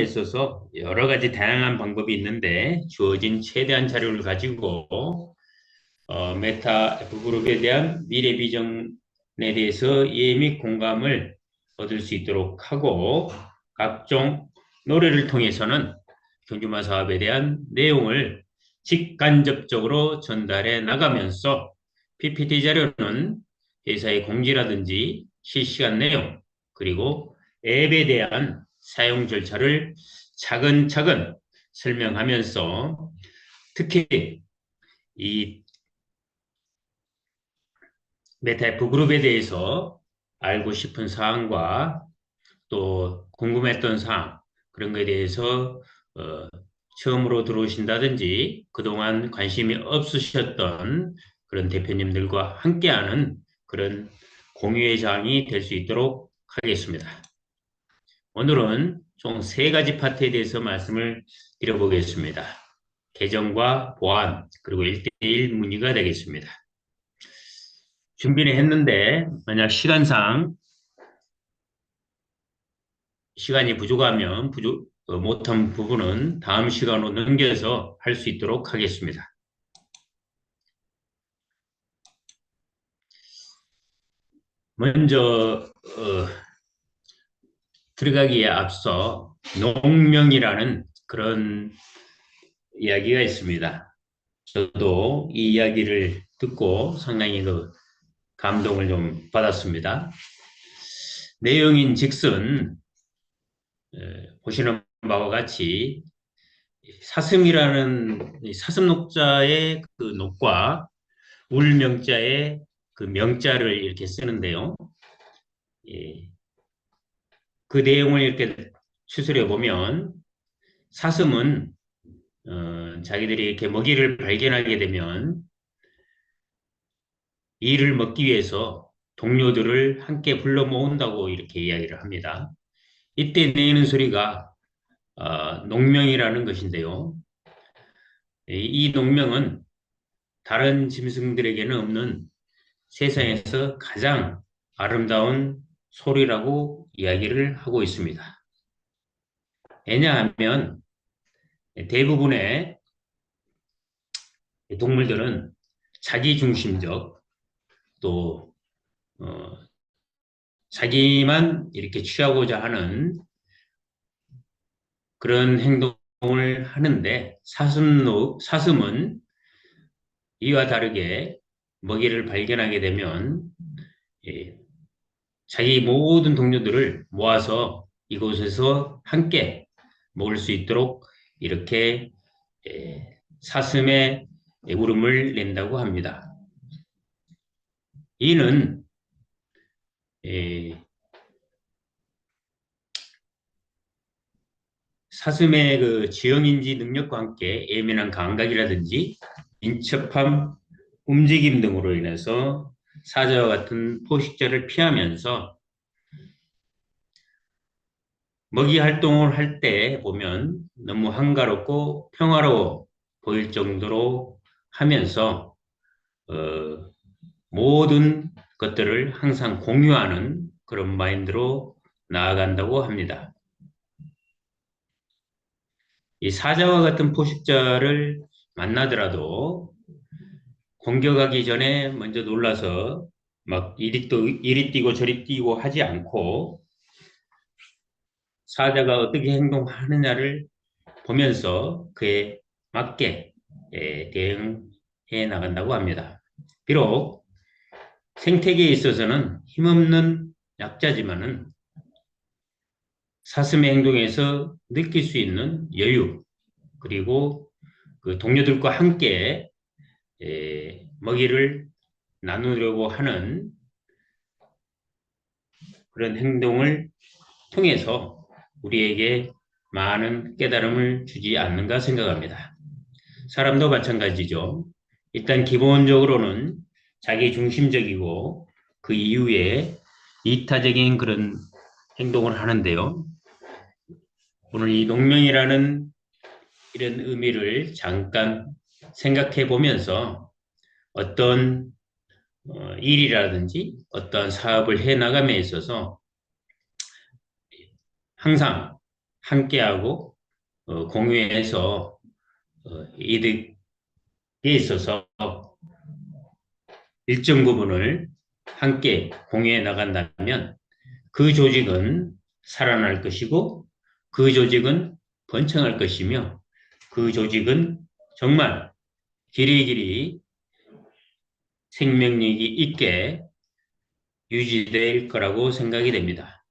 있어서 여러 가지 다양한 방법이 있는데 주어진 최대한 자료를 가지고 메타 F그룹에 대한 미래 비전에 대해서 이해 및 공감을 얻을 수 있도록 하고 각종 노래를 통해서는 경주마 사업에 대한 내용을 직간접적으로 전달해 나가면서 PPT 자료는 회사의 공지라든지 실시간 내용 그리고 앱에 대한 사용 절차를 차근차근 설명하면서 특히 이 메타F 그룹에 대해서 알고 싶은 사항과 또 궁금했던 사항 그런 거에 대해서 어, 처음으로 들어오신다든지 그동안 관심이 없으셨던 그런 대표님들과 함께하는 그런 공유의 장이 될 수 있도록 하겠습니다. 오늘은 총 세 가지 파트에 대해서 말씀을 드려보겠습니다. 개정과 보안 그리고 1대1 문의가 되겠습니다. 준비를 했는데 만약 시간이 부족하면 못한 부분은 다음 시간으로 넘겨서 할 수 있도록 하겠습니다. 먼저 들어가기에 앞서 농명이라는 그런 이야기가 있습니다. 저도 이 이야기를 듣고 상당히 감동을 좀 받았습니다. 내용인 즉슨 보시는 바와 같이 사슴이라는 사슴녹자의 그 녹과 울명자의 그 명자를 이렇게 쓰는데요. 예, 그 내용을 이렇게 추스려 보면 사슴은 자기들이 이렇게 먹이를 발견하게 되면 이를 먹기 위해서 동료들을 함께 불러 모은다고 이렇게 이야기를 합니다. 이때 내는 소리가 농명이라는 것인데요. 이 농명은 다른 짐승들에게는 없는 세상에서 가장 아름다운 소리라고 이야기를 하고 있습니다. 왜냐하면 대부분의 동물들은 자기중심적 또 자기만 이렇게 취하고자 하는 그런 행동을 하는데 사슴은 이와 다르게 먹이를 발견하게 되면 예, 자기 모든 동료들을 모아서 이곳에서 함께 먹을 수 있도록 이렇게 사슴의 울음을 낸다고 합니다. 이는 사슴의 그 지형인지 능력과 함께 예민한 감각이라든지 민첩함, 움직임 등으로 인해서 사자와 같은 포식자를 피하면서 먹이 활동을 할 때 보면 너무 한가롭고 평화로워 보일 정도로 하면서 모든 것들을 항상 공유하는 그런 마인드로 나아간다고 합니다. 이 사자와 같은 포식자를 만나더라도 공격하기 전에 먼저 놀라서 막 이리 뛰고 저리 뛰고 하지 않고 사자가 어떻게 행동하느냐를 보면서 그에 맞게 대응해 나간다고 합니다. 비록 생태계에 있어서는 힘없는 약자지만은 사슴의 행동에서 느낄 수 있는 여유 그리고 그 동료들과 함께 먹이를 나누려고 하는 그런 행동을 통해서 우리에게 많은 깨달음을 주지 않는가 생각합니다. 사람도 마찬가지죠. 일단 기본적으로는 자기 중심적이고 그 이후에 이타적인 그런 행동을 하는데요. 오늘 이 농명이라는 이런 의미를 잠깐 생각해 보면서 어떤 일이라든지 어떤 사업을 해 나감에 있어서 항상 함께하고 공유해서 이득에 있어서 일정 부분을 함께 공유해 나간다면 그 조직은 살아날 것이고 그 조직은 번창할 것이며 그 조직은 정말 길이길이 생명력이 있게 유지될 거라고 생각이 됩니다.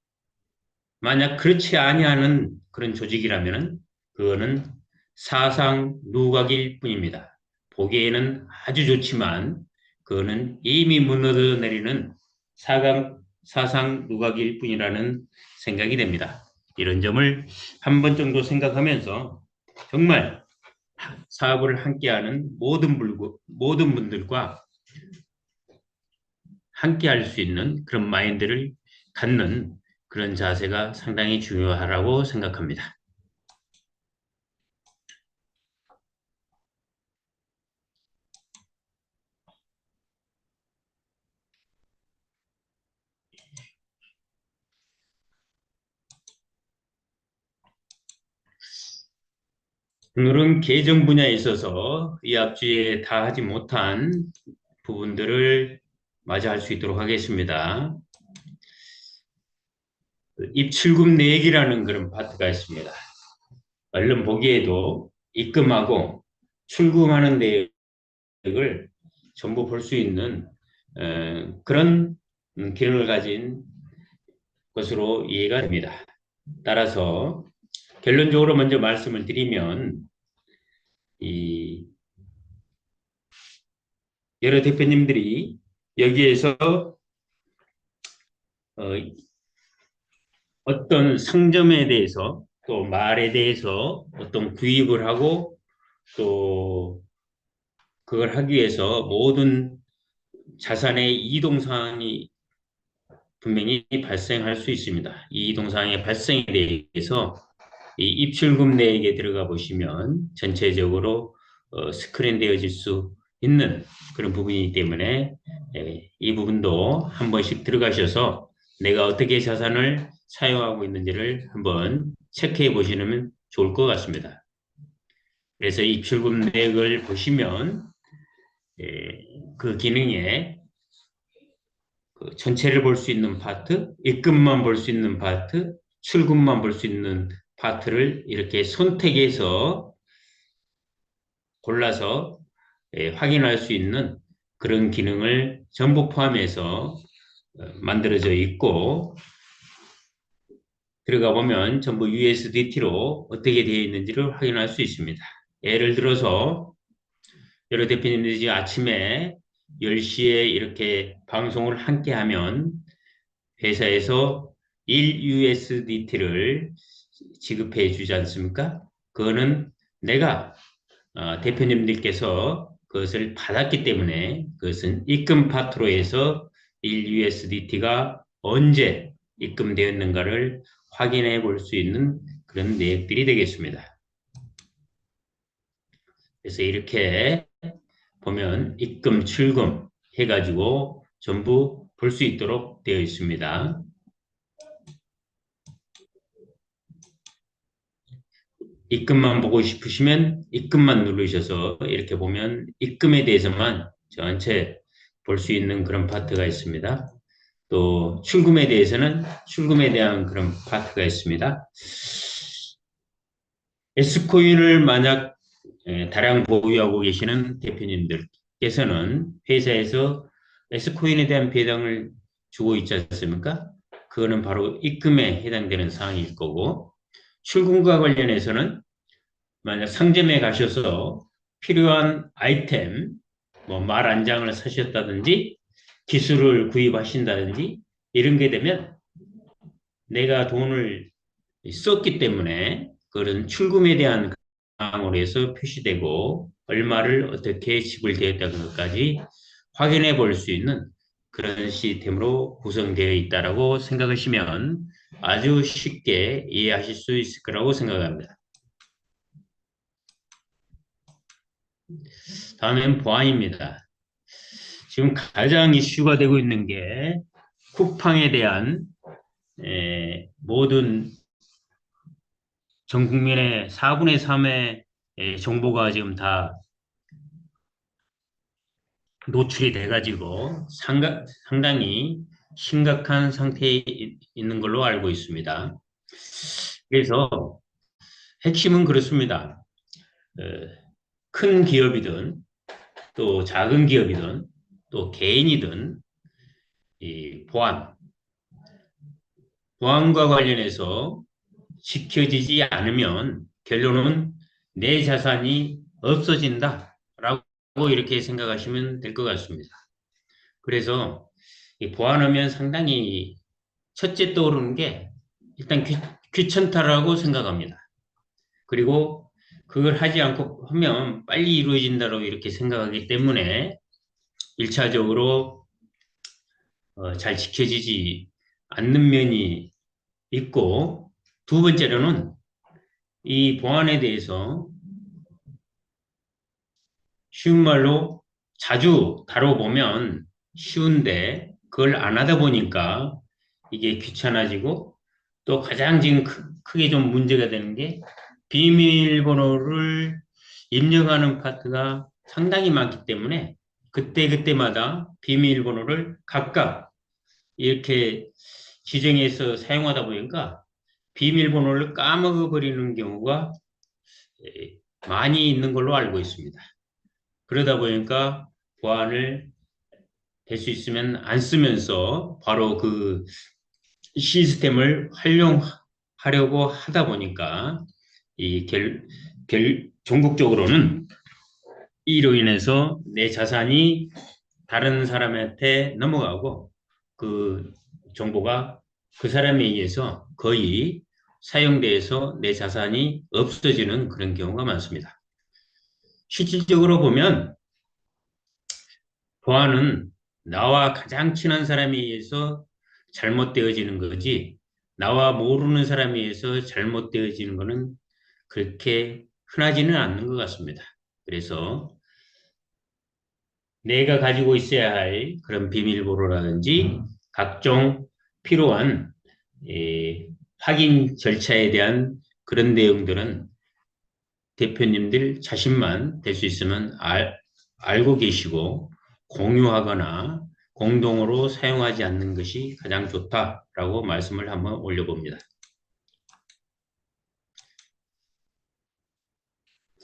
만약 그렇지 아니하는 그런 조직이라면 그거는 사상 누각일 뿐입니다. 보기에는 아주 좋지만 그거는 이미 무너져 내리는 사상 누각일 뿐이라는 생각이 됩니다. 이런 점을 한 번 정도 생각하면서 정말 사업을 함께하는 모든 분들과 함께할 수 있는 그런 마인드를 갖는 그런 자세가 상당히 중요하다고 생각합니다. 오늘은 계정 분야에 있어서 이 앞주에 다 하지 못한 부분들을 마저 할 수 있도록 하겠습니다. 입출금 내역이라는 그런 파트가 있습니다. 얼른 보기에도 입금하고 출금하는 내역을 전부 볼 수 있는 그런 기능을 가진 것으로 이해가 됩니다. 따라서 결론적으로 먼저 말씀을 드리면 이 여러 대표님들이 여기에서 어떤 상점에 대해서 또 말에 대해서 어떤 구입을 하고 또 그걸 하기 위해서 모든 자산의 이동사항이 분명히 발생할 수 있습니다. 이 이동사항의 발생에 대해서 이 입출금 내역에 들어가 보시면 전체적으로 스크린되어질 수 있는 그런 부분이기 때문에 이 부분도 한 번씩 들어가셔서 내가 어떻게 자산을 사용하고 있는지를 한번 체크해 보시면 좋을 것 같습니다. 그래서 입출금 내역을 보시면 그 기능에 그 전체를 볼 수 있는 파트, 입금만 볼 수 있는 파트, 출금만 볼 수 있는 파트를 이렇게 선택해서 골라서 확인할 수 있는 그런 기능을 전부 포함해서 만들어져 있고 들어가 보면 전부 USDT로 어떻게 되어 있는지를 확인할 수 있습니다. 예를 들어서 여러 대표님들이 아침에 10시에 이렇게 방송을 함께 하면 회사에서 1USDT를 지급해 주지 않습니까? 그거는 내가 대표님들께서 그것을 받았기 때문에 그것은 입금 파트로 해서 1USDT가 언제 입금되었는가를 확인해 볼 수 있는 그런 내역들이 되겠습니다. 그래서 이렇게 보면 입금, 출금 해가지고 전부 볼 수 있도록 되어 있습니다. 입금만 보고 싶으시면 입금만 누르셔서 이렇게 보면 입금에 대해서만 전체 볼 수 있는 그런 파트가 있습니다. 또 출금에 대해서는 출금에 대한 그런 파트가 있습니다. S코인을 만약 다량 보유하고 계시는 대표님들께서는 회사에서 S코인에 대한 배당을 주고 있지 않습니까? 그거는 바로 입금에 해당되는 사항일 거고 출금과 관련해서는 만약 상점에 가셔서 필요한 아이템, 뭐 말 한 장을 사셨다든지 기술을 구입하신다든지 이런 게 되면 내가 돈을 썼기 때문에 그런 출금에 대한 사항으로 해서 표시되고 얼마를 어떻게 지불되었다는 것까지 확인해 볼 수 있는 그런 시스템으로 구성되어 있다고 생각하시면 아주 쉽게 이해하실 수 있을 거라고 생각합니다. 다음엔 보안입니다. 지금 가장 이슈가 되고 있는 게 쿠팡에 대한 모든 전 국민의 4분의 3의 정보가 지금 다 노출이 돼가지고 상당히 심각한 상태에 있는 걸로 알고 있습니다. 그래서 핵심은 그렇습니다. 어, 큰 기업이든 또 작은 기업이든 또 개인이든 이 보안과 관련해서 지켜지지 않으면 결론은 내 자산이 없어진다라고 이렇게 생각하시면 될 것 같습니다. 그래서 이 보안하면 상당히 첫째 떠오르는 게 일단 귀찮다라고 생각합니다. 그리고 그걸 하지 않고 하면 빨리 이루어진다고 이렇게 생각하기 때문에 일차적으로 잘 지켜지지 않는 면이 있고, 두 번째로는 이 보안에 대해서 쉬운 말로 자주 다뤄보면 쉬운데 그걸 안 하다 보니까 이게 귀찮아지고, 또 가장 지금 크게 좀 문제가 되는 게 비밀번호를 입력하는 파트가 상당히 많기 때문에 그때그때마다 비밀번호를 각각 이렇게 지정해서 사용하다 보니까 비밀번호를 까먹어 버리는 경우가 많이 있는 걸로 알고 있습니다. 그러다 보니까 보안을 될 수 있으면 안 쓰면서 바로 그 시스템을 활용하려고 하다 보니까 이 전국적으로는 이로 인해서 내 자산이 다른 사람한테 넘어가고 그 정보가 그 사람에 의해서 거의 사용돼서 내 자산이 없어지는 그런 경우가 많습니다. 실질적으로 보면 보안은 나와 가장 친한 사람에 의해서 잘못되어지는 거지, 나와 모르는 사람에 의해서 잘못되어지는 것은 그렇게 흔하지는 않는 것 같습니다. 그래서 내가 가지고 있어야 할 그런 비밀번호라든지 각종 필요한 확인 절차에 대한 그런 내용들은 대표님들 자신만 될 수 있으면 알고 계시고 공유하거나 공동으로 사용하지 않는 것이 가장 좋다라고 말씀을 한번 올려봅니다.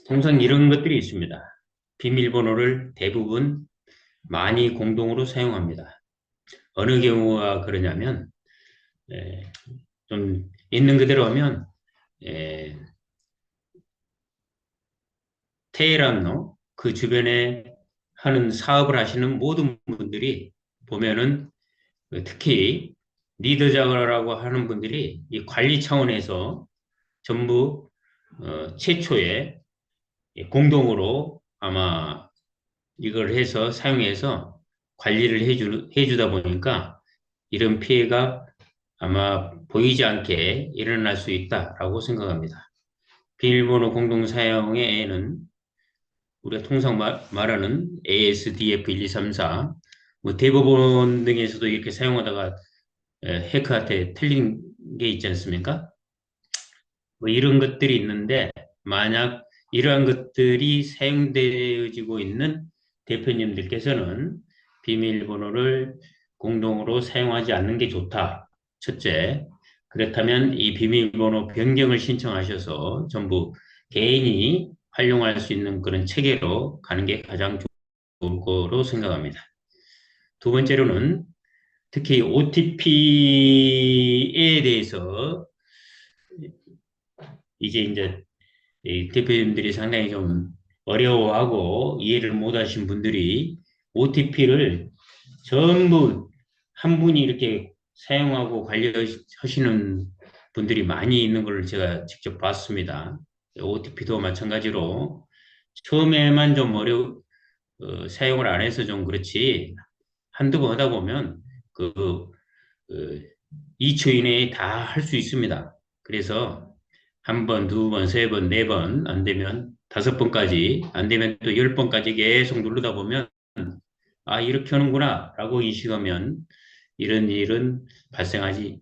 통상 이런 것들이 있습니다. 비밀번호를 대부분 많이 공동으로 사용합니다. 어느 경우가 그러냐면 좀 있는 그대로 하면 테헤란로 그 주변에 하는 사업을 하시는 모든 분들이 보면은 특히 리더자라고 하는 분들이 이 관리 차원에서 전부 최초에 공동으로 아마 이걸 해서 사용해서 관리를 해주다 보니까 이런 피해가 아마 보이지 않게 일어날 수 있다라고 생각합니다. 비밀번호 공동 사용에는 우리가 통상 말하는 ASDF 1234, 뭐 대법원 등에서도 이렇게 사용하다가 해커한테 틀린 게 있지 않습니까? 뭐 이런 것들이 있는데 만약 이러한 것들이 사용되어지고 있는 대표님들께서는 비밀번호를 공동으로 사용하지 않는 게 좋다. 첫째, 그렇다면 이 비밀번호 변경을 신청하셔서 전부 개인이 활용할 수 있는 그런 체계로 가는 게 가장 좋을 거로 생각합니다. 두 번째로는 특히 OTP에 대해서 이제 이 대표님들이 상당히 좀 어려워하고 이해를 못하신 분들이 OTP를 전부 한 분이 이렇게 사용하고 관리하시는 분들이 많이 있는 걸 제가 직접 봤습니다. OTP도 마찬가지로 처음에만 좀 사용을 안 해서 좀 그렇지 한두 번 하다 보면 그 2초 이내에 다 할 수 있습니다. 그래서 한 번, 두 번, 세 번, 네 번, 안 되면 5번까지, 안 되면 또 10번까지 계속 누르다 보면, 아, 이렇게 하는구나, 라고 인식하면 이런 일은 발생하지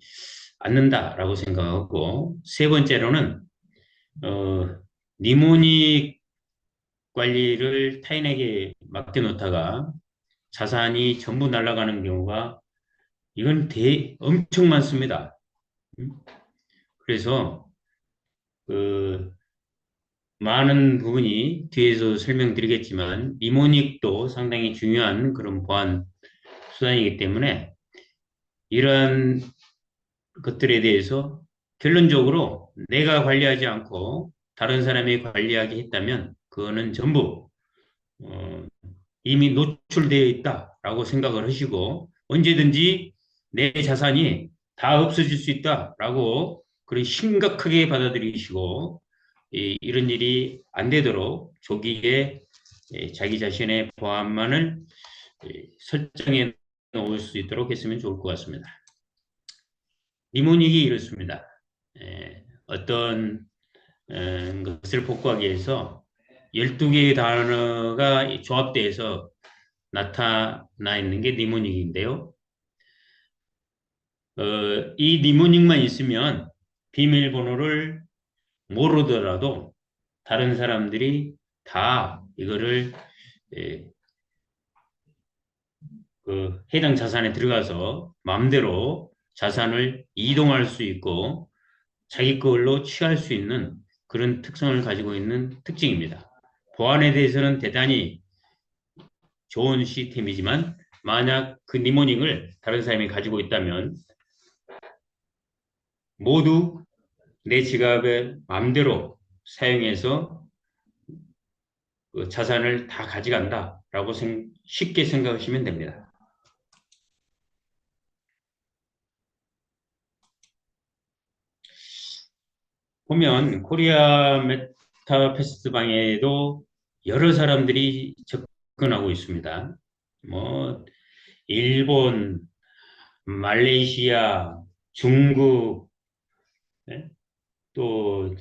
않는다라고 생각하고, 세 번째로는 니모닉 관리를 타인에게 맡겨놓다가 자산이 전부 날아가는 경우가 이건 엄청 많습니다. 그래서 그 많은 부분이 뒤에서 설명드리겠지만 니모닉도 상당히 중요한 그런 보안 수단이기 때문에 이러한 것들에 대해서 결론적으로 내가 관리하지 않고 다른 사람이 관리하게 했다면 그거는 전부 어, 이미 노출되어 있다라고 생각을 하시고 언제든지 내 자산이 다 없어질 수 있다라고 그런 심각하게 받아들이시고 이런 일이 안 되도록 조기에 자기 자신의 보안만을 설정해 놓을 수 있도록 했으면 좋을 것 같습니다. 니모닉이 이렇습니다. 어떤 것을 복구하기 위해서 12개의 단어가 조합돼서 나타나 있는 게 니모닉인데요. 이 니모닉만 있으면 비밀번호를 모르더라도 다른 사람들이 다 이거를 예, 해당 자산에 들어가서 마음대로 자산을 이동할 수 있고 자기 걸로 취할 수 있는 그런 특성을 가지고 있는 특징입니다. 보안에 대해서는 대단히 좋은 시스템이지만 만약 그 니모닉을 다른 사람이 가지고 있다면 모두 내 지갑에 마음대로 사용해서 그 자산을 다 가져간다라고 쉽게 생각하시면 됩니다. 보면 코리아 메타 페스티방에도 여러 사람들이 접근하고 있습니다. 뭐 일본, 말레이시아, 중국, 네? 또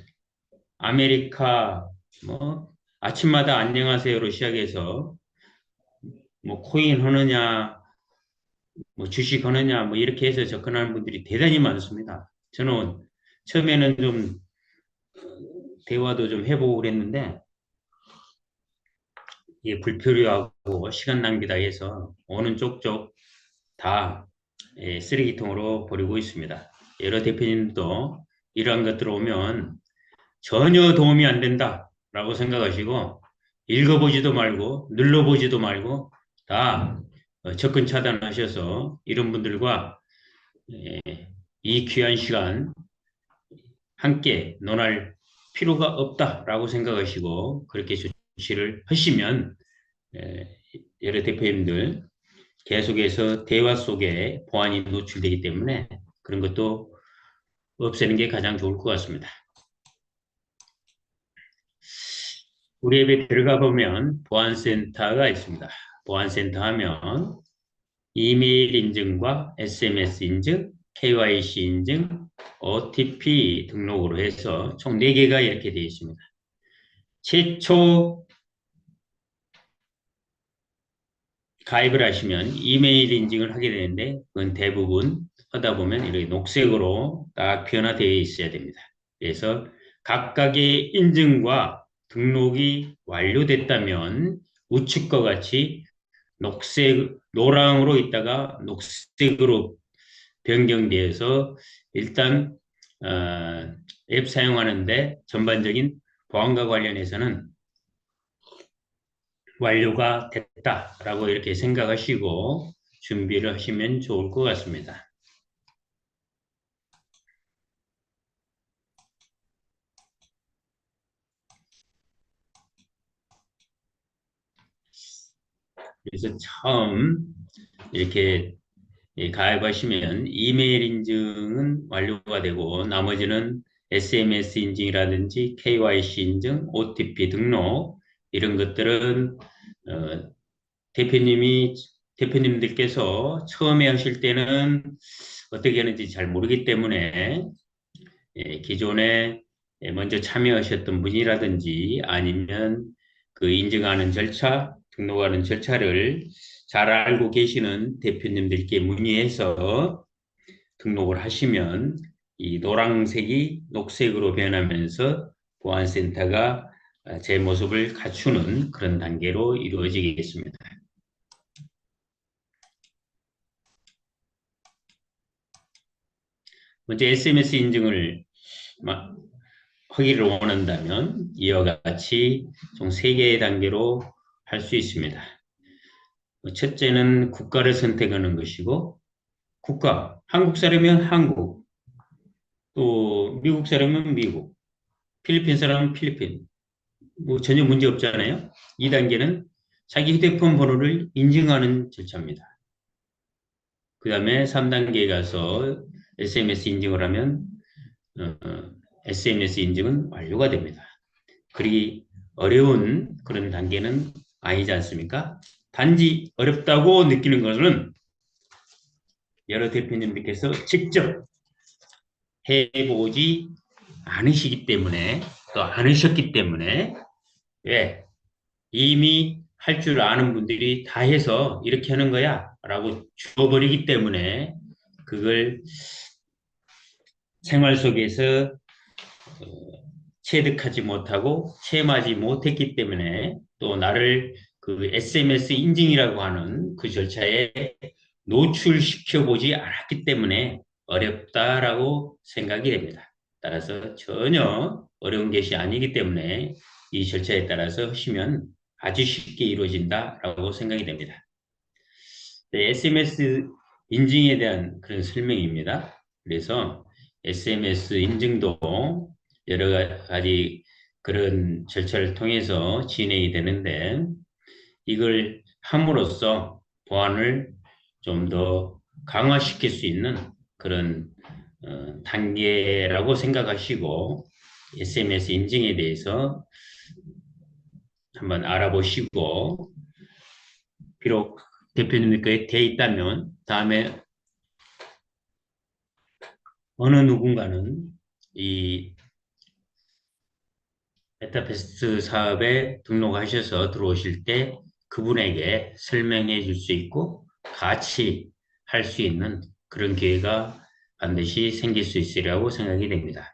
아메리카, 뭐 아침마다 안녕하세요로 시작해서 뭐 코인 하느냐, 뭐 주식 하느냐, 뭐 이렇게 해서 접근하는 분들이 대단히 많습니다. 저는 처음에는 좀 대화도 좀 해보고 그랬는데 이게 불필요하고 시간 낭비다 해서 오는 쪽쪽 다 쓰레기통으로 버리고 있습니다. 여러 대표님도 이러한 것들 오면 전혀 도움이 안 된다라고 생각하시고 읽어보지도 말고 눌러보지도 말고 다 접근 차단하셔서 이런 분들과 이 귀한 시간 함께 논할 필요가 없다라고 생각하시고 그렇게 조치를 하시면 여러 대표님들 계속해서 대화 속에 보안이 노출되기 때문에 그런 것도 없애는 게 가장 좋을 것 같습니다. 우리 앱에 들어가 보면 보안센터가 있습니다. 보안센터 하면 이메일 인증과 SMS 인증, KYC 인증, OTP 등록으로 해서 총 4개가 이렇게 되어 있습니다. 최초 가입을 하시면 이메일 인증을 하게 되는데 그건 대부분 하다 보면 이렇게 녹색으로 딱 변화되어 있어야 됩니다. 그래서 각각의 인증과 등록이 완료됐다면 우측과 같이 녹색, 노랑으로 있다가 녹색으로 변경되어서 일단 앱 사용하는데 전반적인 보안과 관련해서는 완료가 됐다라고 이렇게 생각하시고 준비를 하시면 좋을 것 같습니다. 그래서 처음 이렇게 가입하시면 이메일 인증은 완료가 되고 나머지는 SMS 인증이라든지 KYC 인증, OTP 등록 이런 것들은 대표님들께서 처음에 하실 때는 어떻게 하는지 잘 모르기 때문에 기존에 먼저 참여하셨던 분이라든지 아니면 그 인증하는 절차, 등록하는 절차를 잘 알고 계시는 대표님들께 문의해서 등록을 하시면 이 노란색이 녹색으로 변하면서 보안센터가 제 모습을 갖추는 그런 단계로 이루어지겠습니다. 먼저 SMS 인증을 하기를 원한다면 이와 같이 총 3개의 단계로 할 수 있습니다. 첫째는 국가를 선택하는 것이고, 국가, 한국 사람이면 한국, 또 미국 사람이면 미국, 필리핀 사람은 필리핀, 뭐 전혀 문제 없잖아요. 2단계는 자기 휴대폰 번호를 인증하는 절차입니다. 그 다음에 3단계에 가서 SMS 인증을 하면 SMS 인증은 완료가 됩니다. 그리 어려운 그런 단계는 아니지 않습니까? 단지 어렵다고 느끼는 것은 여러 대표님들께서 직접 해보지 않으시기 때문에 또 않으셨기 때문에 왜 이미 할 줄 아는 분들이 다 해서 이렇게 하는 거야 라고 주어버리기 때문에 그걸 생활 속에서 체득하지 못하고 체험하지 못했기 때문에 또 나를 그 SMS 인증이라고 하는 그 절차에 노출시켜 보지 않았기 때문에 어렵다라고 생각이 됩니다. 따라서 전혀 어려운 것이 아니기 때문에 이 절차에 따라서 하시면 아주 쉽게 이루어진다라고 생각이 됩니다. 네, SMS 인증에 대한 그런 설명입니다. 그래서 SMS 인증도 여러 가지 그런 절차를 통해서 진행이 되는데 이걸 함으로써 보안을 좀 더 강화시킬 수 있는 그런 단계라고 생각하시고 SMS 인증에 대해서 한번 알아보시고 비록 대표님께 돼 있다면 다음에 어느 누군가는 이 메타베스트 사업에 등록하셔서 들어오실 때 그분에게 설명해 줄 수 있고 같이 할 수 있는 그런 기회가 반드시 생길 수 있으리라고 생각이 됩니다.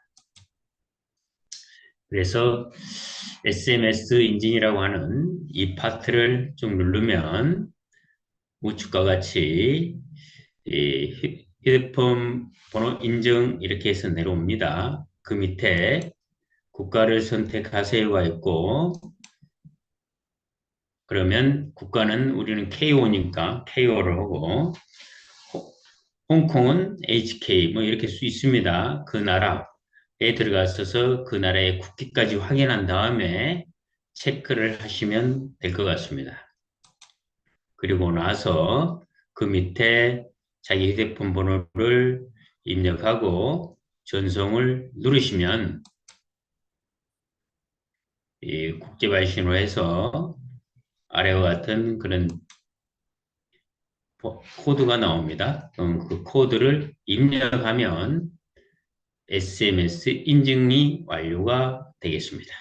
그래서 SMS 인증이라고 하는 이 파트를 좀 누르면 우측과 같이 휴대폰 번호 인증 이렇게 해서 내려옵니다. 그 밑에 국가를 선택하세요가 있고 그러면 국가는 우리는 KO니까 KO를 하고 홍콩은 HK 뭐 이렇게 수 있습니다. 그 나라에 들어가셔서 그 나라의 국기까지 확인한 다음에 체크를 하시면 될 것 같습니다. 그리고 나서 그 밑에 자기 휴대폰 번호를 입력하고 전송을 누르시면 이 국제발신으로 해서 아래와 같은 그런 코드가 나옵니다. 그 코드를 입력하면 SMS 인증이 완료가 되겠습니다.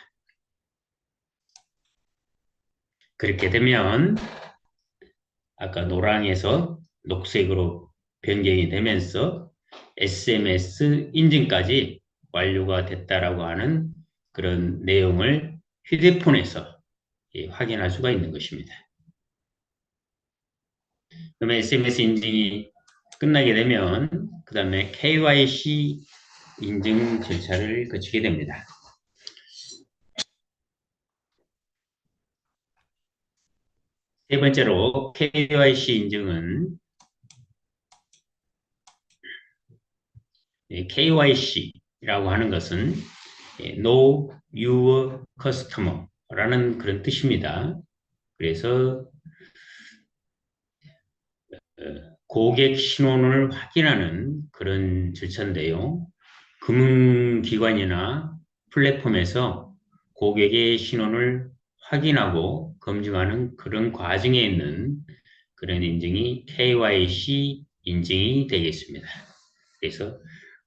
그렇게 되면 아까 노랑에서 녹색으로 변경이 되면서 SMS 인증까지 완료가 됐다라고 하는 그런 내용을 휴대폰에서 확인할 수가 있는 것입니다. 그러면 SMS 인증이 끝나게 되면 그 다음에 KYC 인증 절차를 거치게 됩니다. 세 번째로 KYC 인증은 KYC라고 하는 것은 Know Your Customer라는 그런 뜻입니다. 그래서 고객 신원을 확인하는 그런 절차인데요. 금융기관이나 플랫폼에서 고객의 신원을 확인하고 검증하는 그런 과정에 있는 그런 인증이 KYC 인증이 되겠습니다. 그래서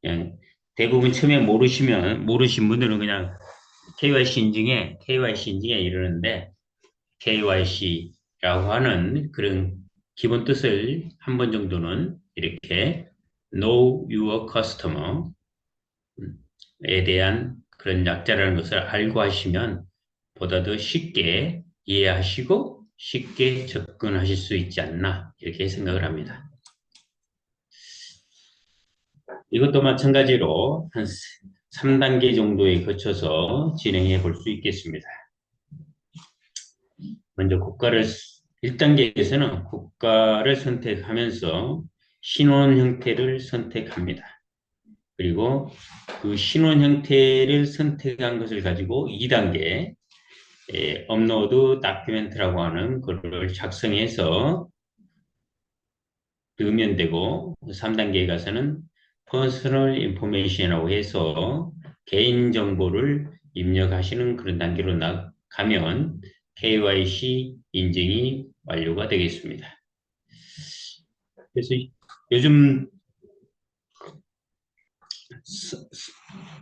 그냥 대부분 처음에 모르신 분들은 그냥 KYC 인증에 이르는데 KYC라고 하는 그런 기본 뜻을 한 번 정도는 이렇게 Know Your Customer에 대한 그런 약자라는 것을 알고 하시면 보다 더 쉽게 이해하시고 쉽게 접근하실 수 있지 않나 이렇게 생각을 합니다. 이것도 마찬가지로 한 3단계 정도에 거쳐서 진행해 볼 수 있겠습니다. 먼저 1단계에서는 국가를 선택하면서 신원 형태를 선택합니다. 그리고 그 신원 형태를 선택한 것을 가지고 2단계 업로드 다큐멘트라고 하는 것을 작성해서 넣으면 되고 3단계에 가서는 퍼스널 인포메이션이라고 해서 개인정보를 입력하시는 그런 단계로 가면 KYC 인증이 완료가 되겠습니다. 그래서 요즘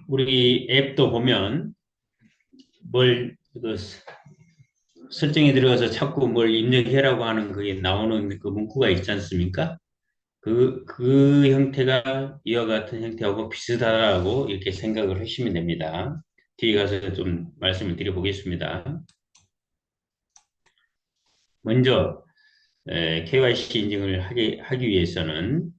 우리 앱도 보면 뭘 설정에 들어가서 자꾸 뭘 입력해라고 하는 그게 나오는 그 문구가 있지 않습니까? 그 형태가 이와 같은 형태하고 비슷하다고 이렇게 생각을 하시면 됩니다. 뒤에 가서 좀 말씀을 드려보겠습니다. 먼저 KYC 인증을 하기 위해서는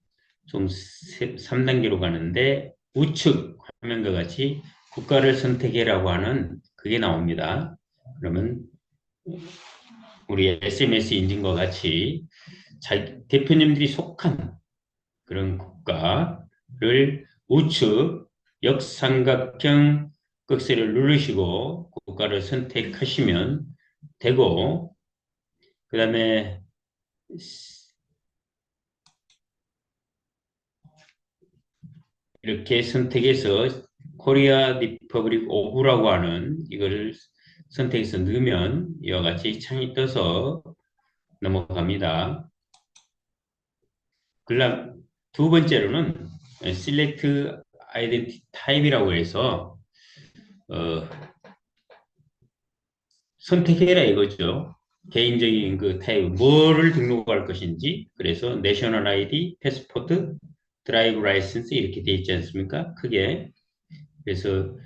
좀 3단계로 가는데 우측 화면과 같이 국가를 선택해라고 하는 그게 나옵니다. 그러면 우리 SMS 인증과 같이 대표님들이 속한 그런 국가를 우측 역삼각형 꺽쇠를 누르시고 국가를 선택하시면 되고 그 다음에 이렇게 선택해서 코리아 리퍼블릭 오브라고 하는 이거를 선택해서 넣으면 이와 같이 창이 떠서 넘어갑니다. 그다음 두 번째로는 Select Identity Type이라고 해서 선택해라 이거죠. 개인적인 그 타입, 뭐를 등록할 것인지. 그래서 내셔널 아이디, 패스포트, 드라이브 라이센스 이렇게 돼 있지 않습니까? 크게. 그래서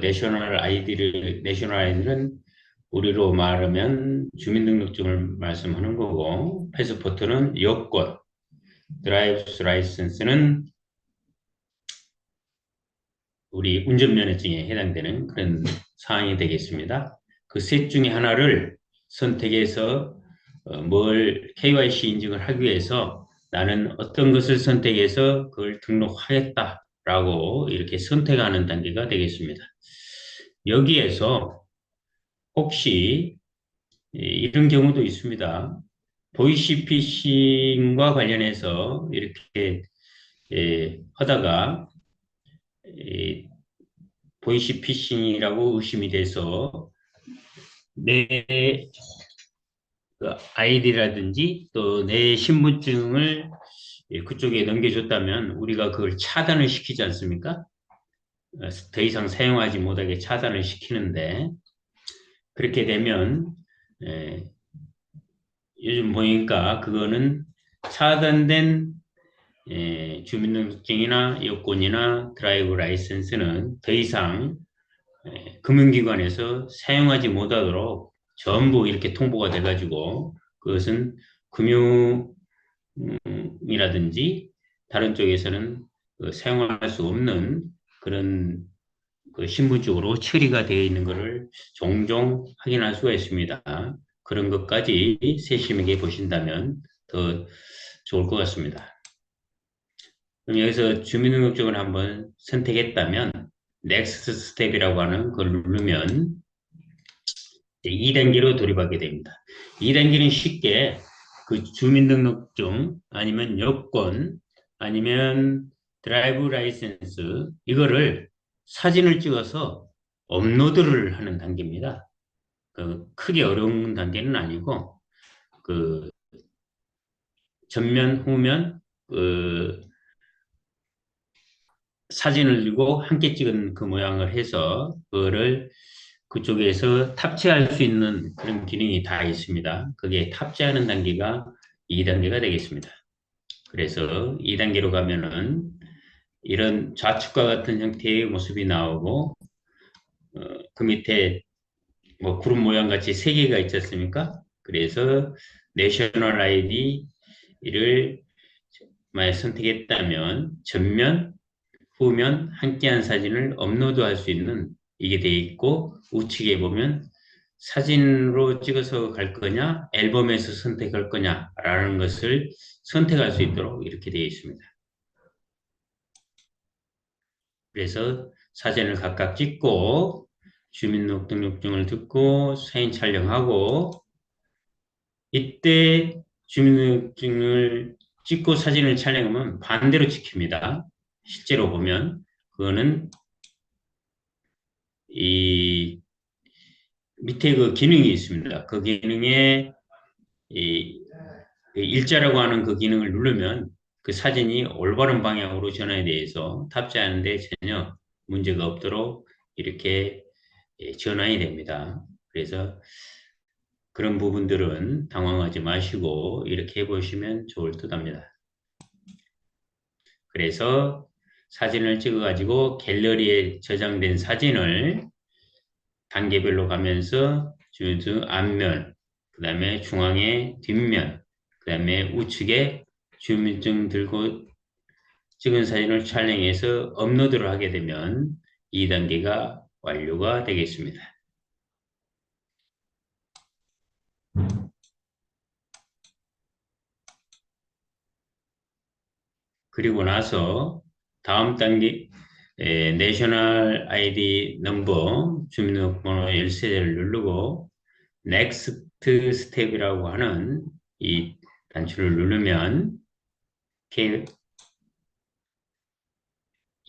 내셔널 아이디는 우리로 말하면 주민등록증을 말씀하는 거고, 패스포트는 여권, 드라이브 라이센스는 우리 운전면허증에 해당되는 그런 사항이 되겠습니다. 그 셋 중에 하나를 선택해서 뭘 KYC 인증을 하기 위해서 나는 어떤 것을 선택해서 그걸 등록하겠다라고 이렇게 선택하는 단계가 되겠습니다. 여기에서 혹시 이런 경우도 있습니다. 보이시피싱과 관련해서 이렇게 하다가 보이시피싱이라고 의심이 돼서 내 아이디라든지 또 내 신분증을 그쪽에 넘겨줬다면 우리가 그걸 차단을 시키지 않습니까? 더 이상 사용하지 못하게 차단을 시키는데 그렇게 되면 요즘 보니까 그거는 차단된 주민등록증이나 여권이나 드라이브 라이센스는 더 이상 금융기관에서 사용하지 못하도록 전부 이렇게 통보가 돼가지고 그것은 금융이라든지 다른 쪽에서는 사용할 수 없는 그런 그 신분증으로 처리가 되어 있는 것을 종종 확인할 수가 있습니다. 그런 것까지 세심하게 보신다면 더 좋을 것 같습니다. 그럼 여기서 주민등록증을 한번 선택했다면 넥스트 스텝이라고 하는 걸 누르면 2단계로 돌입하게 됩니다. 2단계는 쉽게 그 주민등록증 아니면 여권 아니면 드라이브 라이센스 이거를 사진을 찍어서 업로드를 하는 단계입니다. 크게 어려운 단계는 아니고 그 전면 후면 사진을 들고 함께 찍은 그 모양을 해서 그거를 그쪽에서 탑재할 수 있는 그런 기능이 다 있습니다. 그게 탑재하는 단계가 2단계가 되겠습니다. 그래서 2단계로 가면은 이런 좌측과 같은 형태의 모습이 나오고 그 밑에 뭐 구름 모양 같이 세 개가 있지 않습니까? 그래서 내셔널 아이디를 만약 선택했다면 전면, 후면 함께한 사진을 업로드할 수 있는 이게 돼 있고 우측에 보면 사진으로 찍어서 갈 거냐, 앨범에서 선택할 거냐라는 것을 선택할 수 있도록 이렇게 되어 있습니다. 그래서 사진을 각각 찍고 주민등록증을 듣고 사진 촬영하고 이때 주민등록증을 찍고 사진을 촬영하면 반대로 찍힙니다. 실제로 보면 그거는 이 밑에 그 기능이 있습니다. 그 기능에 이 일자라고 하는 그 기능을 누르면 그 사진이 올바른 방향으로 전환에 대해서 탑재하는데 전혀 문제가 없도록 이렇게 전환이 됩니다. 그래서 그런 부분들은 당황하지 마시고 이렇게 해보시면 좋을 듯 합니다. 그래서 사진을 찍어가지고 갤러리에 저장된 사진을 단계별로 가면서 주변 앞면, 그 다음에 중앙에 뒷면, 그 다음에 우측에 주민증 들고 찍은 사진을 촬영해서 업로드를 하게 되면 2단계가 완료가 되겠습니다. 그리고 나서 다음 단계 내셔널 아이디 넘버 주민등록번호 열쇠를 누르고 넥스트 스텝이라고 하는 이 단추를 누르면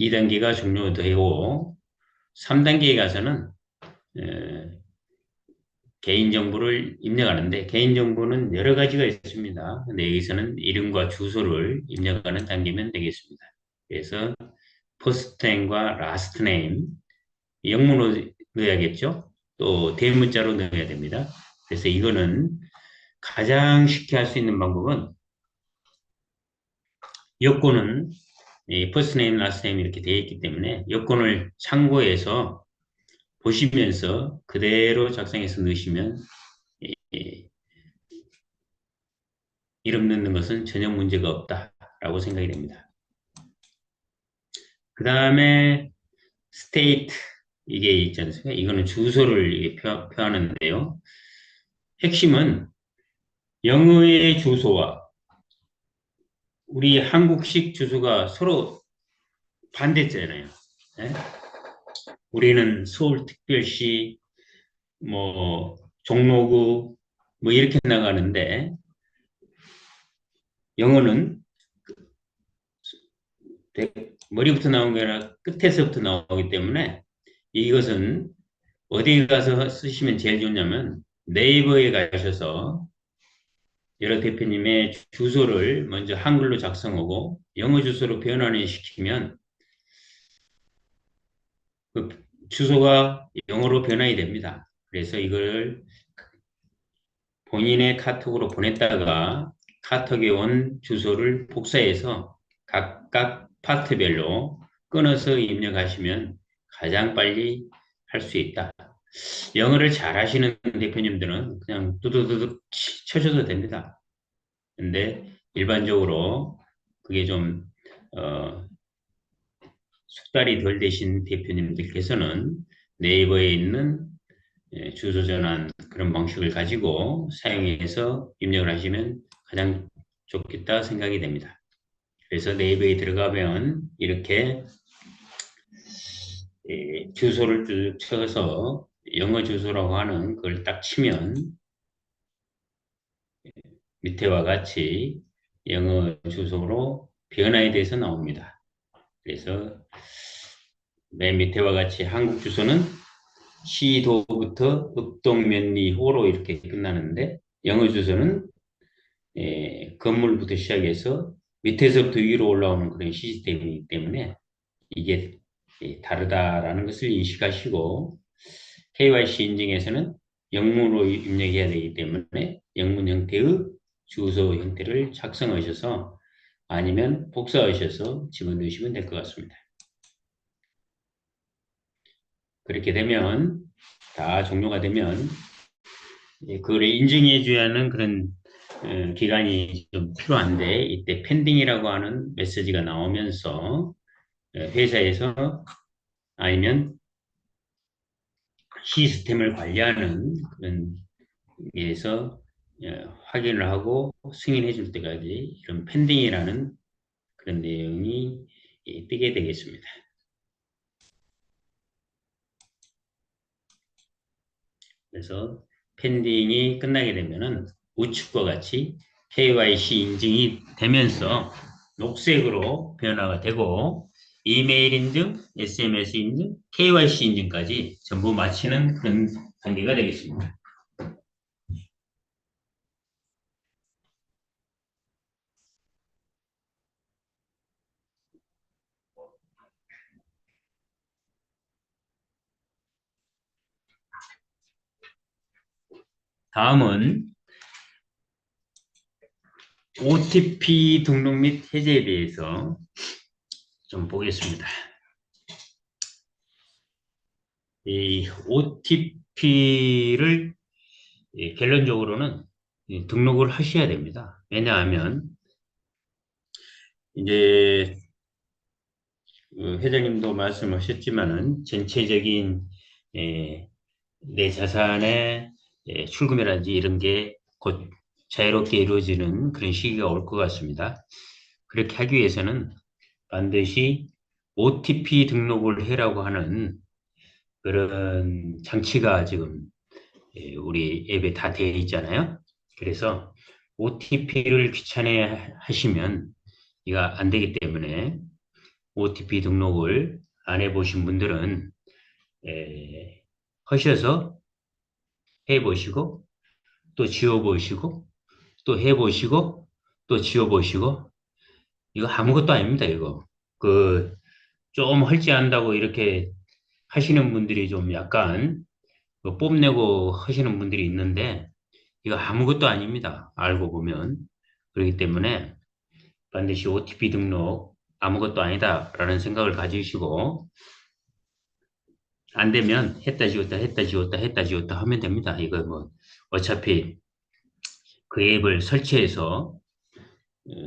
2단계가 종료되고 3단계에 가서는 개인정보를 입력하는데 개인정보는 여러 가지가 있습니다. 근데 여기서는 이름과 주소를 입력하는 단계면 되겠습니다. 그래서 first name과 last name 영문으로 넣어야겠죠. 또 대문자로 넣어야 됩니다. 그래서 이거는 가장 쉽게 할 수 있는 방법은 여권은 first name, last name 이렇게 되어 있기 때문에 여권을 참고해서 보시면서 그대로 작성해서 넣으시면 이름 넣는 것은 전혀 문제가 없다라고 생각이 됩니다. 그 다음에 state 이게 있지 않습니까? 이거는 주소를 표하는데요. 핵심은 영어의 주소와 우리 한국식 주소가 서로 반대잖아요. 네? 우리는 서울특별시, 뭐 종로구 뭐 이렇게 나가는데 영어는 머리부터 나온 게 아니라 끝에서부터 나오기 때문에 이것은 어디 가서 쓰시면 제일 좋냐면 네이버에 가셔서 여러 대표님의 주소를 먼저 한글로 작성하고 영어 주소로 변환을 시키면 그 주소가 영어로 변환이 됩니다. 그래서 이걸 본인의 카톡으로 보냈다가 카톡에 온 주소를 복사해서 각각 파트별로 끊어서 입력하시면 가장 빨리 할 수 있다. 영어를 잘 하시는 대표님들은 그냥 두두두둑 쳐줘도 됩니다. 근데 일반적으로 그게 좀 숙달이 덜 되신 대표님들께서는 네이버에 있는 주소 전환 그런 방식을 가지고 사용해서 입력을 하시면 가장 좋겠다 생각이 됩니다. 그래서 네이버에 들어가면 이렇게 주소를 쭉 쳐서 영어 주소라고 하는 그걸 딱 치면 밑에와 같이 영어 주소로 변화에 대해서 나옵니다. 그래서 맨 밑에와 같이 한국 주소는 시도부터 읍동면리호로 이렇게 끝나는데 영어 주소는 건물부터 시작해서 밑에서부터 위로 올라오는 그런 시스템이기 때문에 이게 다르다라는 것을 인식하시고 KYC 인증에서는 영문으로 입력해야 되기 때문에 영문 형태의 주소 형태를 작성하셔서 아니면 복사하셔서 집어넣으시면 될 것 같습니다. 그렇게 되면 다 종료가 되면 그걸 인증해 줘야 하는 그런 기간이 좀 필요한데 이때 펜딩이라고 하는 메시지가 나오면서 회사에서 아니면 시스템을 관리하는 그런 에서 확인을 하고 승인해 줄 때까지 이런 펜딩이라는 그런 내용이 뜨게 되겠습니다. 그래서 펜딩이 끝나게 되면은 우측과 같이 KYC 인증이 되면서 녹색으로 변화가 되고 이메일 인증, SMS 인증, KYC 인증까지 전부 마치는 그런 단계가 되겠습니다. 다음은 OTP 등록 및 해제에 대해서 좀 보겠습니다. 이 OTP를 결론적으로는 등록을 하셔야 됩니다. 왜냐하면 이제 회장님도 말씀하셨지만은 전체적인 에, 내 자산의 출금이라든지 이런 게 곧 자유롭게 이루어지는 그런 시기가 올 것 같습니다. 그렇게 하기 위해서는 반드시 OTP 등록을 해라고 하는 그런 장치가 지금 우리 앱에 다 되어 있잖아요. 그래서 OTP를 귀찮아 하시면 이거 안 되기 때문에 OTP 등록을 안 해보신 분들은 하셔서 해보시고 또 지워보시고 또 해보시고 또 지워보시고 이거 아무것도 아닙니다. 이거 그 좀 할지 안다고 이렇게 하시는 분들이 좀 약간 뽐내고 하시는 분들이 있는데 이거 아무것도 아닙니다. 알고 보면. 그렇기 때문에 반드시 OTP 등록 아무것도 아니다라는 생각을 가지시고 안 되면 했다 지웠다 했다 지웠다 했다 지웠다 하면 됩니다. 이거 뭐 어차피 그 앱을 설치해서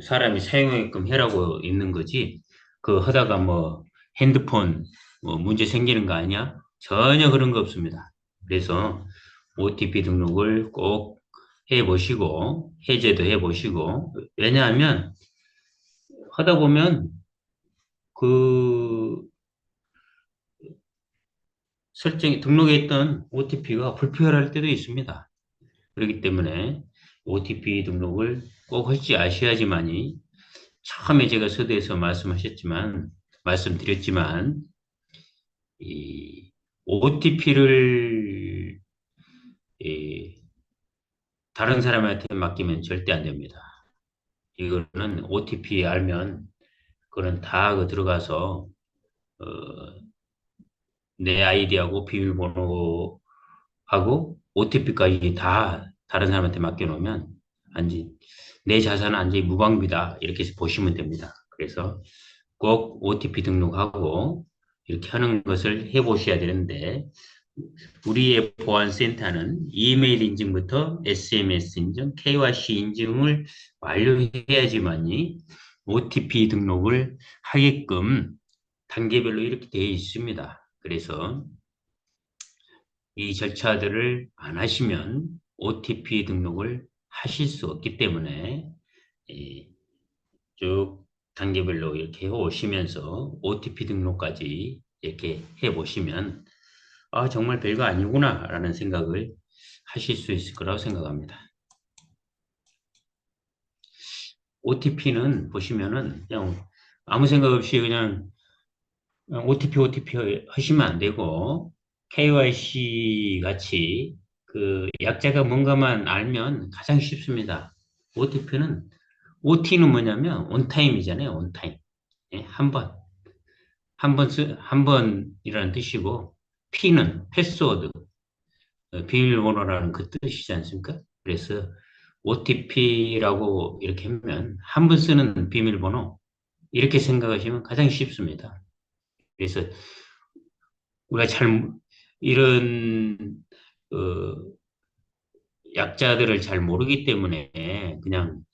사람이 사용하게끔 해라고 있는 거지 그 하다가 뭐 핸드폰 뭐 문제 생기는 거 아니야? 전혀 그런 거 없습니다. 그래서 OTP 등록을 꼭 해보시고 해제도 해보시고 왜냐하면 하다 보면 그 설정 등록해 있던 OTP가 불필요할 때도 있습니다. 그렇기 때문에 OTP 등록을 꼭 할지 아셔야지만이 처음에 제가 서두에서 말씀드렸지만 이 OTP를 다른 사람한테 맡기면 절대 안 됩니다. 이거는 OTP 알면 그거는 다 들어가서 어, 내 아이디하고 비밀번호하고 OTP까지 다 다른 사람한테 맡겨놓으면 완전 내 자산은 완전히 무방비다 이렇게 보시면 됩니다. 그래서 꼭 OTP 등록하고 이렇게 하는 것을 해보셔야 되는데 우리의 보안센터는 이메일 인증부터 SMS 인증, KYC 인증을 완료해야지만이 OTP 등록을 하게끔 단계별로 이렇게 되어 있습니다. 그래서 이 절차들을 안 하시면 OTP 등록을 하실 수 없기 때문에 쭉 단계별로 이렇게 해오시면서 OTP 등록까지 이렇게 해보시면 아, 정말 별거 아니구나 라는 생각을 하실 수 있을 거라고 생각합니다. OTP는 보시면은 그냥 아무 생각 없이 그냥 OTP 하시면 안 되고 KYC 같이 그 약자가 뭔가만 알면 가장 쉽습니다. OT는 뭐냐면 온타임이잖아요. 온타임. 예, 한 번이라는 뜻이고 P는 패스워드, 비밀번호라는 그 뜻이지 않습니까? 그래서 OTP라고 이렇게 하면 한 번 쓰는 비밀번호 이렇게 생각하시면 가장 쉽습니다. 그래서 우리가 잘 이런 어, 약자들을 잘 모르기 때문에 그냥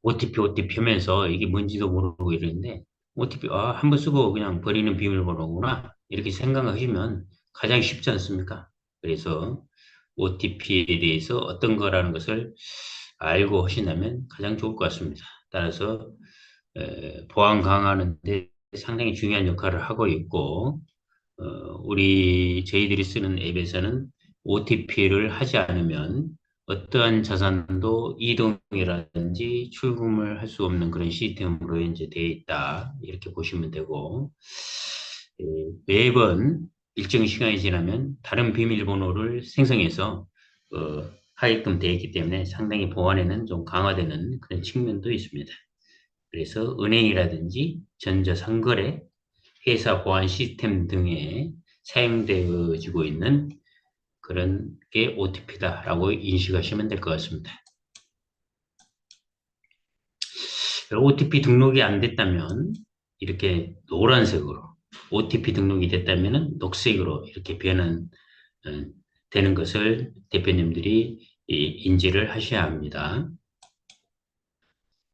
OTP 하면서 이게 뭔지도 모르고 이러는데 OTP 한 번 쓰고 그냥 버리는 비밀번호구나 이렇게 생각하시면 가장 쉽지 않습니까? 그래서 OTP에 대해서 어떤 거라는 것을 알고 하신다면 가장 좋을 것 같습니다. 따라서 보안 강화하는 데 상당히 중요한 역할을 하고 있고 저희들이 쓰는 앱에서는 OTP를 하지 않으면 어떠한 자산도 이동이라든지 출금을 할 수 없는 그런 시스템으로 이제 되어 있다. 이렇게 보시면 되고, 매번 일정 시간이 지나면 다른 비밀번호를 생성해서, 하게끔 되어 있기 때문에 상당히 보안에는 좀 강화되는 그런 측면도 있습니다. 그래서 은행이라든지 전자상거래, 회사 보안 시스템 등에 사용되어지고 있는 그런 게 OTP다라고 인식하시면 될 것 같습니다. OTP 등록이 안 됐다면 이렇게 노란색으로, OTP 등록이 됐다면 녹색으로 이렇게 변한 어, 되는 것을 대표님들이 인지를 하셔야 합니다.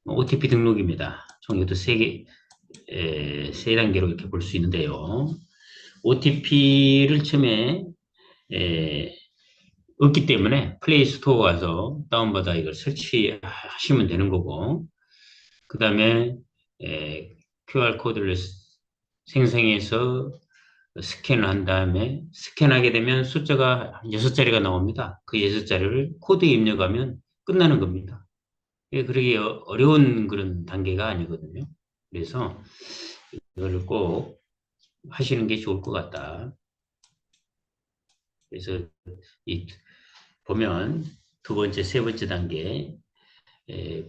OTP 등록입니다. 총 이것도 세 단계로 이렇게 볼 수 있는데요. OTP를 처음에 에, 없기 때문에 플레이 스토어 가서 다운받아 이걸 설치하시면 되는 거고, 그 다음에 QR코드를 생성해서 스캔을 한 다음에 스캔하게 되면 숫자가 6자리가 나옵니다. 그 6자리를 코드에 입력하면 끝나는 겁니다. 그러게 어려운 그런 단계가 아니거든요. 그래서 이걸 꼭 하시는 게 좋을 것 같다. 그래서 이 보면 두 번째, 세 번째 단계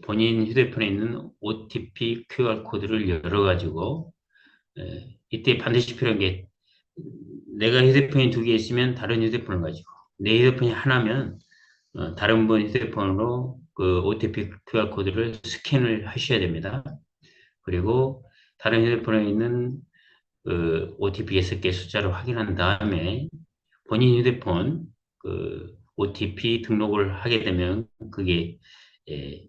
본인 휴대폰에 있는 OTP QR코드를 열어가지고 이때 반드시 필요한 게 내가 휴대폰이 두 개 있으면 다른 휴대폰을 가지고 내 휴대폰이 하나면 다른 분 휴대폰으로 그 OTP QR코드를 스캔을 하셔야 됩니다. 그리고 다른 휴대폰에 있는 그 OTP 6개 숫자를 확인한 다음에 본인 휴대폰 그 OTP 등록을 하게 되면 그게 예,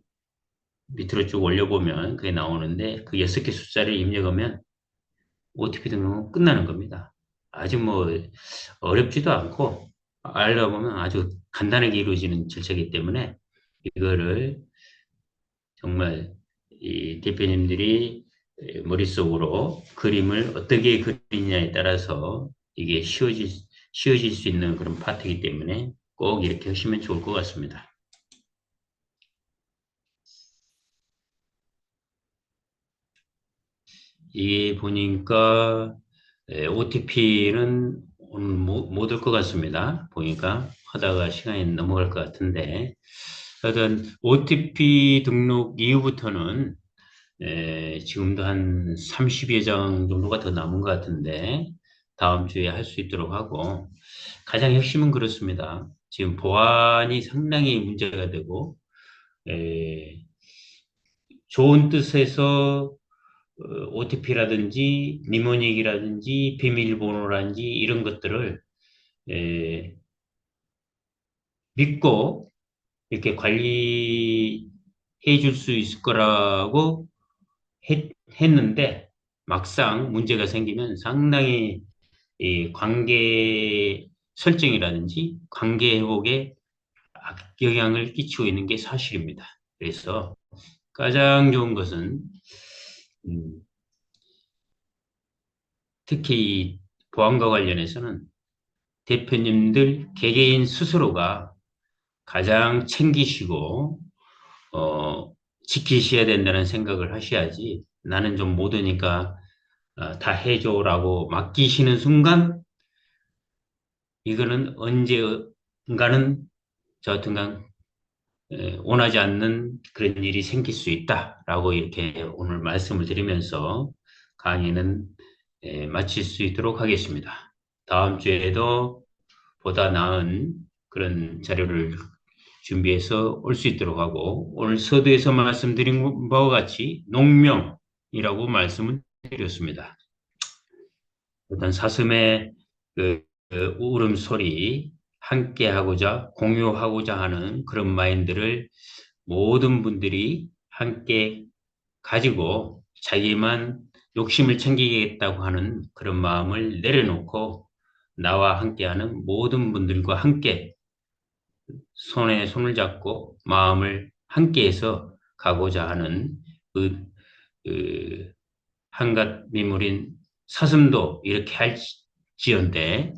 밑으로 쭉 올려보면 그게 나오는데 그 6개 숫자를 입력하면 OTP 등록은 끝나는 겁니다. 아주 뭐 어렵지도 않고 알다 보면 아주 간단하게 이루어지는 절차이기 때문에 이거를 정말 이 대표님들이 머릿속으로 그림을 어떻게 그리냐에 따라서 이게 쉬워질 수 있는 그런 파트이기 때문에 꼭 이렇게 하시면 좋을 것 같습니다. 이게 보니까 OTP는 오늘 못 올 것 같습니다. 보니까 하다가 시간이 넘어갈 것 같은데 하여튼 OTP 등록 이후부터는 지금도 한 30여 장 정도가 더 남은 것 같은데 다음 주에 할 수 있도록 하고 가장 핵심은 그렇습니다. 지금 보안이 상당히 문제가 되고 에, 좋은 뜻에서 OTP라든지 니모닉이라든지 비밀번호라든지 이런 것들을 에, 믿고 이렇게 관리해 줄 수 있을 거라고 했는데 막상 문제가 생기면 상당히 이 관계 설정이라든지 관계 회복에 악영향을 끼치고 있는 게 사실입니다. 그래서 가장 좋은 것은 음, 특히 이 보안과 관련해서는 대표님들 개개인 스스로가 가장 챙기시고 지키셔야 된다는 생각을 하셔야지 나는 좀 못하니까 다 해줘라고 맡기시는 순간 이거는 언젠가는 저하여튼간 원하지 않는 그런 일이 생길 수 있다라고 이렇게 오늘 말씀을 드리면서 강의는 마칠 수 있도록 하겠습니다. 다음 주에도 보다 나은 그런 자료를 준비해서 올 수 있도록 하고 오늘 서두에서 말씀드린 바와 같이 농명이라고 말씀을 드렸습니다. 일단 사슴의 그 울음소리 함께 하고자 공유하고자 하는 그런 마인드를 모든 분들이 함께 가지고 자기만 욕심을 챙기겠다고 하는 그런 마음을 내려놓고 나와 함께하는 모든 분들과 함께 손에 손을 잡고 마음을 함께해서 가고자 하는 그, 그 한갓 미물인 사슴도 이렇게 할지언데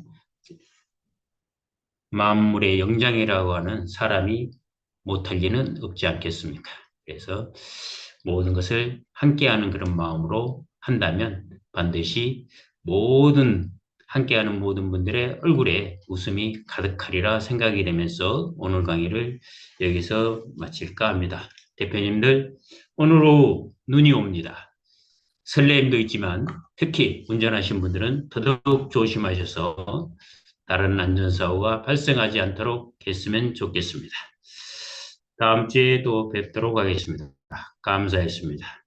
만물의 영장이라고 하는 사람이 못할 리는 없지 않겠습니까? 그래서 모든 것을 함께하는 그런 마음으로 한다면 반드시 모든 함께하는 모든 분들의 얼굴에 웃음이 가득하리라 생각이 되면서 오늘 강의를 여기서 마칠까 합니다. 대표님들, 오늘 오후 눈이 옵니다. 설렘도 있지만 특히 운전하신 분들은 더더욱 조심하셔서 다른 안전사고가 발생하지 않도록 했으면 좋겠습니다. 다음 주에 또 뵙도록 하겠습니다. 감사했습니다.